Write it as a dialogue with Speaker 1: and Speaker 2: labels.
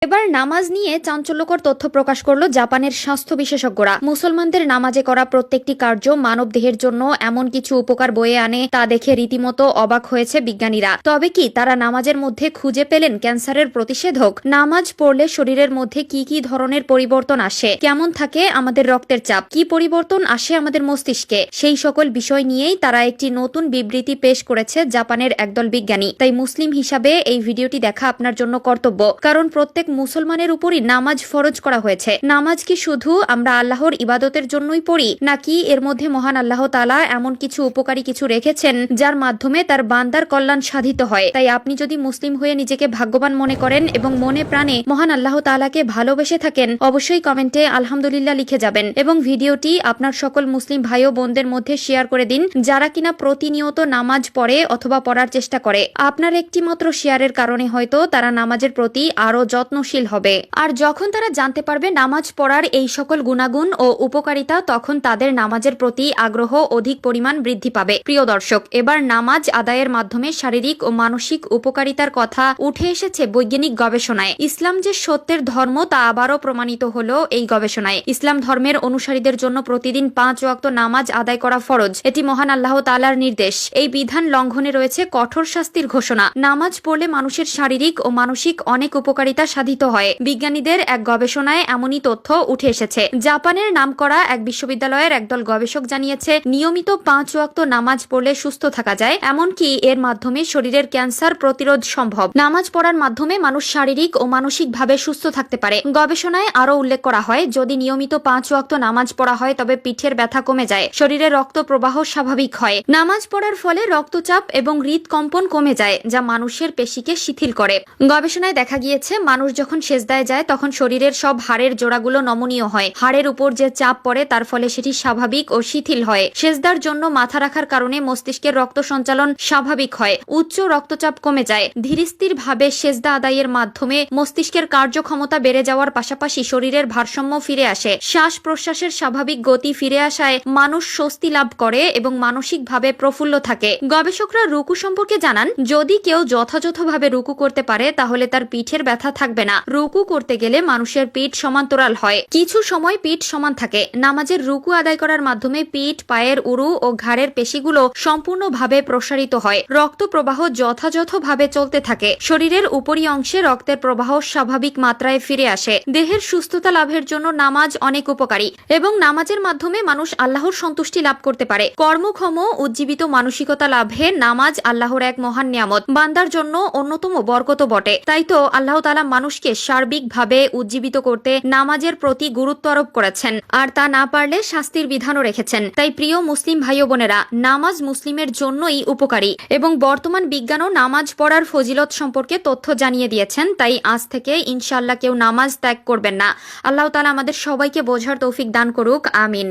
Speaker 1: এবার নামাজ নিয়ে চাঞ্চল্যকর তথ্য প্রকাশ করল জাপানের স্বাস্থ্য বিশেষজ্ঞরা। মুসলমানদের নামাজে করা প্রত্যেকটি কার্য মানব দেহের জন্য এমন কিছু উপকার বয়ে আনে তা দেখে রীতিমতো অবাক হয়েছে বিজ্ঞানীরা। তবে কি তারা নামাজের মধ্যে খুঁজে পেলেন ক্যান্সারের প্রতিষেধক? নামাজ পড়লে শরীরের মধ্যে কি কি ধরনের পরিবর্তন আসে, কেমন থাকে আমাদের রক্তের চাপ, কি পরিবর্তন আসে আমাদের মস্তিষ্কে, সেই সকল বিষয় নিয়েই তারা একটি নতুন বিবৃতি পেশ করেছে জাপানের একদল বিজ্ঞানী। তাই মুসলিম হিসাবে এই ভিডিওটি দেখা আপনার জন্য কর্তব্য, কারণ প্রত্যেক মুসলমানের উপরই নামাজ ফরজ করা হয়েছে। নামাজ কি শুধু আমরা আল্লাহর ইবাদতের জন্যই পড়ি, নাকি এর মধ্যে মহান আল্লাহ তাআলা এমন কিছু উপকারী কিছু রেখেছেন যার মাধ্যমে তার বান্দার কল্যাণ সাধিত হয়? তাই আপনি যদি মুসলিম হয়ে নিজেকে ভাগ্যবান মনে করেন এবং মনে প্রাণে মহান আল্লাহ তাআলাকে ভালোবেসে থাকেন, অবশ্যই কমেন্টে আলহামদুলিল্লাহ লিখে যাবেন এবং ভিডিওটি আপনার সকল মুসলিম ভাই ও বোনদের মধ্যে শেয়ার করে দিন যারা কিনা প্রতিনিয়ত নামাজ পড়ে অথবা পড়ার চেষ্টা করে। আপনার একটি মাত্র শেয়ারের কারণে হয়তো তারা নামাজের প্রতি আরো যত্নশীল হবে। আর যখন তারা জানতে পারবে নামাজ পড়ার এই সকল গুণাগুণ ও উপকারিতা, তখন তাদের নামাজের প্রতি আগ্রহ অধিক পরিমাণ বৃদ্ধি পাবে। প্রিয় দর্শক, এবার নামাজ আদায়ের মাধ্যমে শারীরিক ও মানসিক উপকারিতার কথা উঠে এসেছে বৈজ্ঞানিক গবেষণায়। ইসলাম যে সত্যের ধর্ম তা আবারও প্রমাণিত হলো এই গবেষণায়। ইসলাম ধর্মের অনুসারীদের জন্য প্রতিদিন 5 ওয়াক্ত নামাজ আদায় করা ফরজ। এটি মহান আল্লাহ তাআলার নির্দেশ। এই বিধান লঙ্ঘনে রয়েছে কঠোর শাস্তির ঘোষণা। নামাজ পড়লে মানুষের শারীরিক ও মানসিক অনেক উপকারিতা সাধিত হয়। বিজ্ঞানীদের এক গবেষণায় এমনই তথ্য উঠে এসেছে। জাপানের নামকরা এক বিশ্ববিদ্যালয়ের একদল গবেষক জানিয়েছে, নিয়মিত 5 ওয়াক্ত নামাজ পড়লে সুস্থ থাকা যায়, এমনকি এর মাধ্যমে শরীরের ক্যান্সার প্রতিরোধ সম্ভব। নামাজ পড়ার মাধ্যমে মানুষ শারীরিক ও মানসিকভাবে সুস্থ থাকতে পারে। গবেষণায় আরও উল্লেখ করা হয়, যদি নিয়মিত 5 ওয়াক্ত নামাজ পড়া হয় তবে পিঠের ব্যথা কমে যায়, শরীরে রক্ত প্রবাহ স্বাভাবিক হয়। নামাজ পড়ার ফলে রক্তচাপ এবং হৃদকম্পন কমে যায়, যা মানুষের পেশিকে শিথিল করে। গবেষণায় দেখা গিয়েছে, মানুষ যখন সেজদায় যায় তখন শরীরের সব হাড়ের জোড়াগুলো নমনীয় হয়। হাড়ের উপর যে চাপ পড়ে তার ফলে সেটি স্বাভাবিক ও শিথিল হয়। সেজদার জন্য মাথা রাখার কারণে মস্তিষ্কের রক্ত সঞ্চালন স্বাভাবিক হয়, উচ্চ রক্তচাপ কমে যায়। ধীরস্থির ভাবে সেজদা আদায়ের মাধ্যমে মস্তিষ্কের কার্যক্ষমতা বেড়ে যাওয়ার পাশাপাশি শরীরের ভারসাম্য ফিরে আসে। শ্বাস প্রশ্বাসের স্বাভাবিক গতি ফিরে আসায় মানুষ স্বস্তি লাভ করে এবং মানসিকভাবে প্রফুল্ল থাকে। গবেষকরা রুকু সম্পর্কে জানান, যদি কেউ যথাযথভাবে রুকু করতে পারে তাহলে তার পিঠের ব্যথা থাকবে না। রুকু করতে গেলে মানুষের পিঠ সমান্তরাল হয়, কিছু সময় পিঠ সমান থাকে। নামাজের রুকু আদায় করার মাধ্যমে পিঠ, পায়ের উরু ও ঘাড়ের পেশিগুলো সম্পূর্ণভাবে প্রসারিত হয়। রক্ত প্রবাহ যথাযথভাবে চলতে থাকে। শরীরের উপরি অংশে রক্তের প্রবাহ স্বাভাবিক মাত্রায় ফিরে আসে। দেহের সুস্থতা লাভের জন্য নামাজ অনেক উপকারী এবং নামাজের মাধ্যমে মানুষ আল্লাহর সন্তুষ্টি লাভ করতে পারে। কর্মক্ষম উজ্জীবিত মানসিকতা লাভে নামাজ আল্লাহর এক মহান নিয়ামত, বান্দার জন্য অন্যতম বরকত বটে। তাই তো আল্লাহ তাআলা মানুষকে সার্বিকভাবে উজ্জীবিত করতে নামাজের প্রতি গুরুত্ব আরোপ করেছেন, আর তা না পারলে শাস্তির বিধানও রেখেছেন। তাই প্রিয় মুসলিম ভাই ও বোনেরা, নামাজ মুসলিমের জন্যই উপকারী এবং বর্তমান বিজ্ঞানও নামাজ পড়ার ফজিলত সম্পর্কে তথ্য জানিয়ে দিয়েছেন। তাই আজ থেকে ইনশাআল্লাহ কেউ নামাজ ত্যাগ করবেন না। আল্লাহ তাআলা আমাদের সবাইকে বোঝার তৌফিক দান করুক, আমিন।